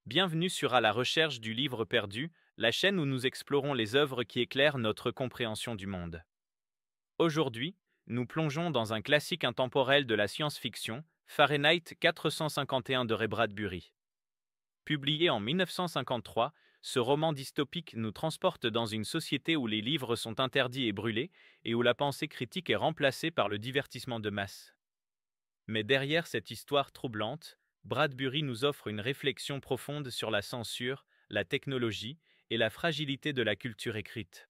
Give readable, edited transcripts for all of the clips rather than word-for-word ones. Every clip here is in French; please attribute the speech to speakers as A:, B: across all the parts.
A: Bienvenue sur À la recherche du livre perdu, la chaîne où nous explorons les œuvres qui éclairent notre compréhension du monde. Aujourd'hui, nous plongeons dans un classique intemporel de la science-fiction, Fahrenheit 451 de Ray Bradbury. Publié en 1953, ce roman dystopique nous transporte dans une société où les livres sont interdits et brûlés, et où la pensée critique est remplacée par le divertissement de masse. Mais derrière cette histoire troublante, Bradbury nous offre une réflexion profonde sur la censure, la technologie et la fragilité de la culture écrite.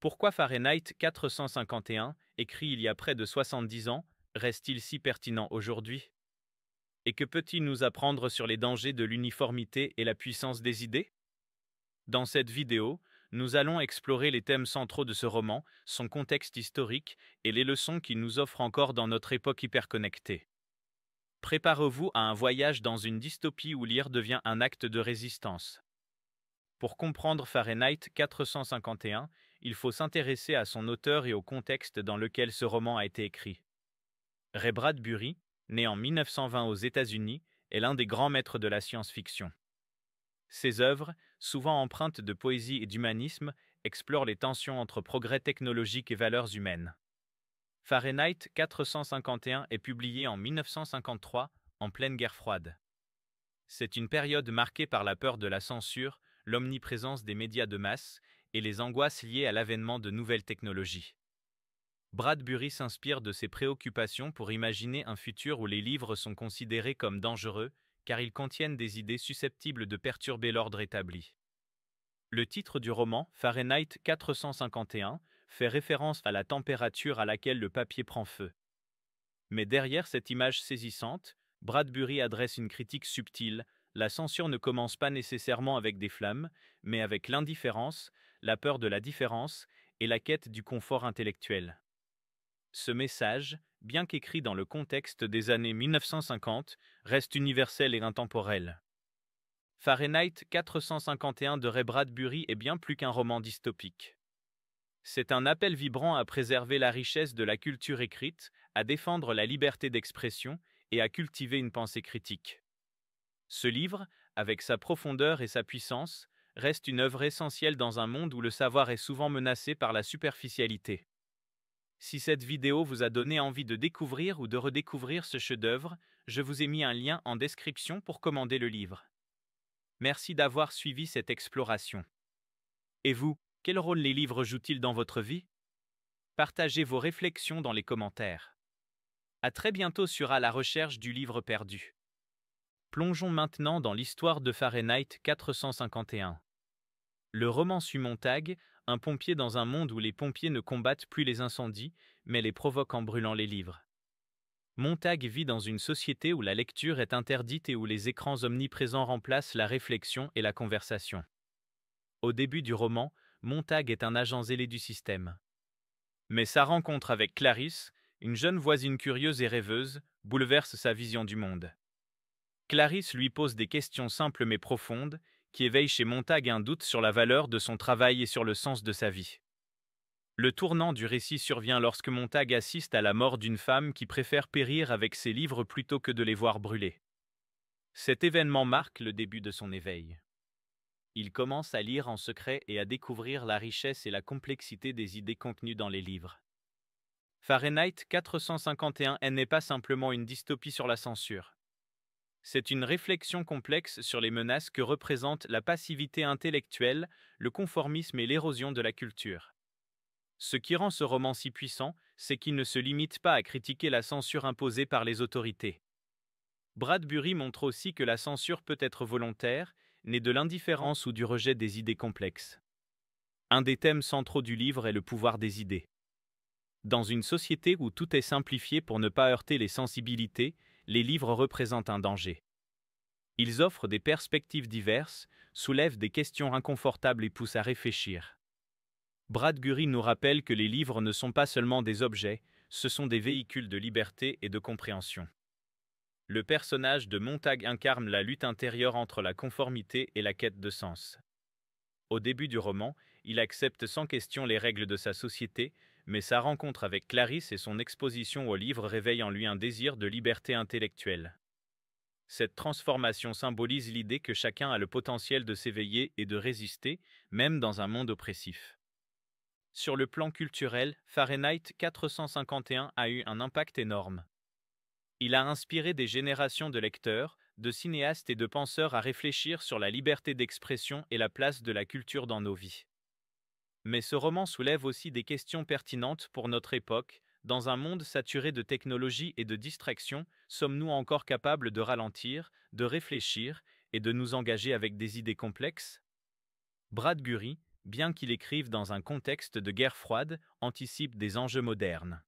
A: Pourquoi Fahrenheit 451, écrit il y a près de 70 ans, reste-t-il si pertinent aujourd'hui? Et que peut-il nous apprendre sur les dangers de l'uniformité et la puissance des idées? Dans cette vidéo, nous allons explorer les thèmes centraux de ce roman, son contexte historique et les leçons qu'il nous offre encore dans notre époque hyperconnectée. Préparez-vous à un voyage dans une dystopie où lire devient un acte de résistance. Pour comprendre Fahrenheit 451, il faut s'intéresser à son auteur et au contexte dans lequel ce roman a été écrit. Ray Bradbury, né en 1920 aux États-Unis, est l'un des grands maîtres de la science-fiction. Ses œuvres, souvent empreintes de poésie et d'humanisme, explorent les tensions entre progrès technologique et valeurs humaines. Fahrenheit 451 est publié en 1953, en pleine guerre froide. C'est une période marquée par la peur de la censure, l'omniprésence des médias de masse et les angoisses liées à l'avènement de nouvelles technologies. Bradbury s'inspire de ces préoccupations pour imaginer un futur où les livres sont considérés comme dangereux, car ils contiennent des idées susceptibles de perturber l'ordre établi. Le titre du roman, Fahrenheit 451, fait référence à la température à laquelle le papier prend feu. Mais derrière cette image saisissante, Bradbury adresse une critique subtile. La censure ne commence pas nécessairement avec des flammes, mais avec l'indifférence, la peur de la différence et la quête du confort intellectuel. Ce message, bien qu'écrit dans le contexte des années 1950, reste universel et intemporel. Fahrenheit 451 de Ray Bradbury est bien plus qu'un roman dystopique. C'est un appel vibrant à préserver la richesse de la culture écrite, à défendre la liberté d'expression et à cultiver une pensée critique. Ce livre, avec sa profondeur et sa puissance, reste une œuvre essentielle dans un monde où le savoir est souvent menacé par la superficialité. Si cette vidéo vous a donné envie de découvrir ou de redécouvrir ce chef-d'œuvre, je vous ai mis un lien en description pour commander le livre. Merci d'avoir suivi cette exploration. Et vous, quel rôle les livres jouent-ils dans votre vie? Partagez vos réflexions dans les commentaires. À très bientôt sur À la recherche du livre perdu. Plongeons maintenant dans l'histoire de Fahrenheit 451. Le roman suit Montag, un pompier dans un monde où les pompiers ne combattent plus les incendies, mais les provoquent en brûlant les livres. Montag vit dans une société où la lecture est interdite et où les écrans omniprésents remplacent la réflexion et la conversation. Au début du roman, Montag est un agent zélé du système. Mais sa rencontre avec Clarisse, une jeune voisine curieuse et rêveuse, bouleverse sa vision du monde. Clarisse lui pose des questions simples mais profondes, qui éveillent chez Montag un doute sur la valeur de son travail et sur le sens de sa vie. Le tournant du récit survient lorsque Montag assiste à la mort d'une femme qui préfère périr avec ses livres plutôt que de les voir brûler. Cet événement marque le début de son éveil. Il commence à lire en secret et à découvrir la richesse et la complexité des idées contenues dans les livres. Fahrenheit 451 n'est pas simplement une dystopie sur la censure. C'est une réflexion complexe sur les menaces que représentent la passivité intellectuelle, le conformisme et l'érosion de la culture. Ce qui rend ce roman si puissant, c'est qu'il ne se limite pas à critiquer la censure imposée par les autorités. Bradbury montre aussi que la censure peut être volontaire, née de l'indifférence ou du rejet des idées complexes. Un des thèmes centraux du livre est le pouvoir des idées. Dans une société où tout est simplifié pour ne pas heurter les sensibilités, les livres représentent un danger. Ils offrent des perspectives diverses, soulèvent des questions inconfortables et poussent à réfléchir. Bradbury nous rappelle que les livres ne sont pas seulement des objets, ce sont des véhicules de liberté et de compréhension. Le personnage de Montag incarne la lutte intérieure entre la conformité et la quête de sens. Au début du roman, il accepte sans question les règles de sa société, mais sa rencontre avec Clarisse et son exposition au livre réveillent en lui un désir de liberté intellectuelle. Cette transformation symbolise l'idée que chacun a le potentiel de s'éveiller et de résister, même dans un monde oppressif. Sur le plan culturel, Fahrenheit 451 a eu un impact énorme. Il a inspiré des générations de lecteurs, de cinéastes et de penseurs à réfléchir sur la liberté d'expression et la place de la culture dans nos vies. Mais ce roman soulève aussi des questions pertinentes pour notre époque. Dans un monde saturé de technologie et de distractions, sommes-nous encore capables de ralentir, de réfléchir et de nous engager avec des idées complexes? Bradbury, bien qu'il écrive dans un contexte de guerre froide, anticipe des enjeux modernes.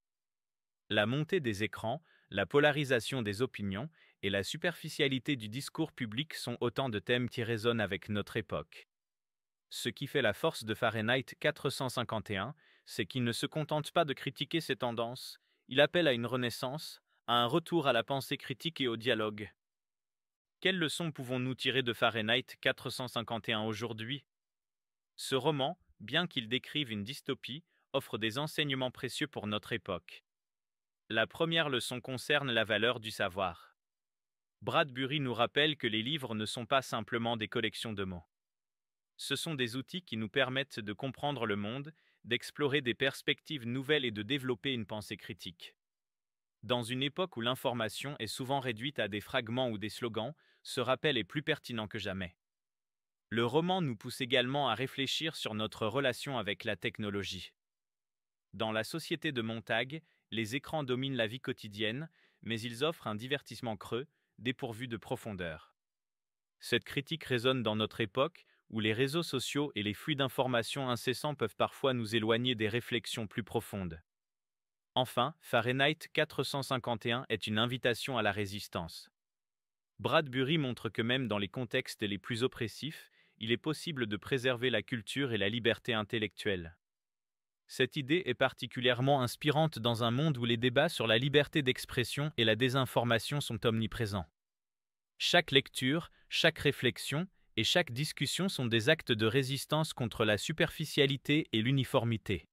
A: La montée des écrans, la polarisation des opinions et la superficialité du discours public sont autant de thèmes qui résonnent avec notre époque. Ce qui fait la force de Fahrenheit 451, c'est qu'il ne se contente pas de critiquer ces tendances, il appelle à une renaissance, à un retour à la pensée critique et au dialogue. Quelles leçons pouvons-nous tirer de Fahrenheit 451 aujourd'hui? Ce roman, bien qu'il décrive une dystopie, offre des enseignements précieux pour notre époque. La première leçon concerne la valeur du savoir. Bradbury nous rappelle que les livres ne sont pas simplement des collections de mots. Ce sont des outils qui nous permettent de comprendre le monde, d'explorer des perspectives nouvelles et de développer une pensée critique. Dans une époque où l'information est souvent réduite à des fragments ou des slogans, ce rappel est plus pertinent que jamais. Le roman nous pousse également à réfléchir sur notre relation avec la technologie. Dans la société de Montag, les écrans dominent la vie quotidienne, mais ils offrent un divertissement creux, dépourvu de profondeur. Cette critique résonne dans notre époque, où les réseaux sociaux et les flux d'informations incessants peuvent parfois nous éloigner des réflexions plus profondes. Enfin, Fahrenheit 451 est une invitation à la résistance. Bradbury montre que même dans les contextes les plus oppressifs, il est possible de préserver la culture et la liberté intellectuelle. Cette idée est particulièrement inspirante dans un monde où les débats sur la liberté d'expression et la désinformation sont omniprésents. Chaque lecture, chaque réflexion et chaque discussion sont des actes de résistance contre la superficialité et l'uniformité.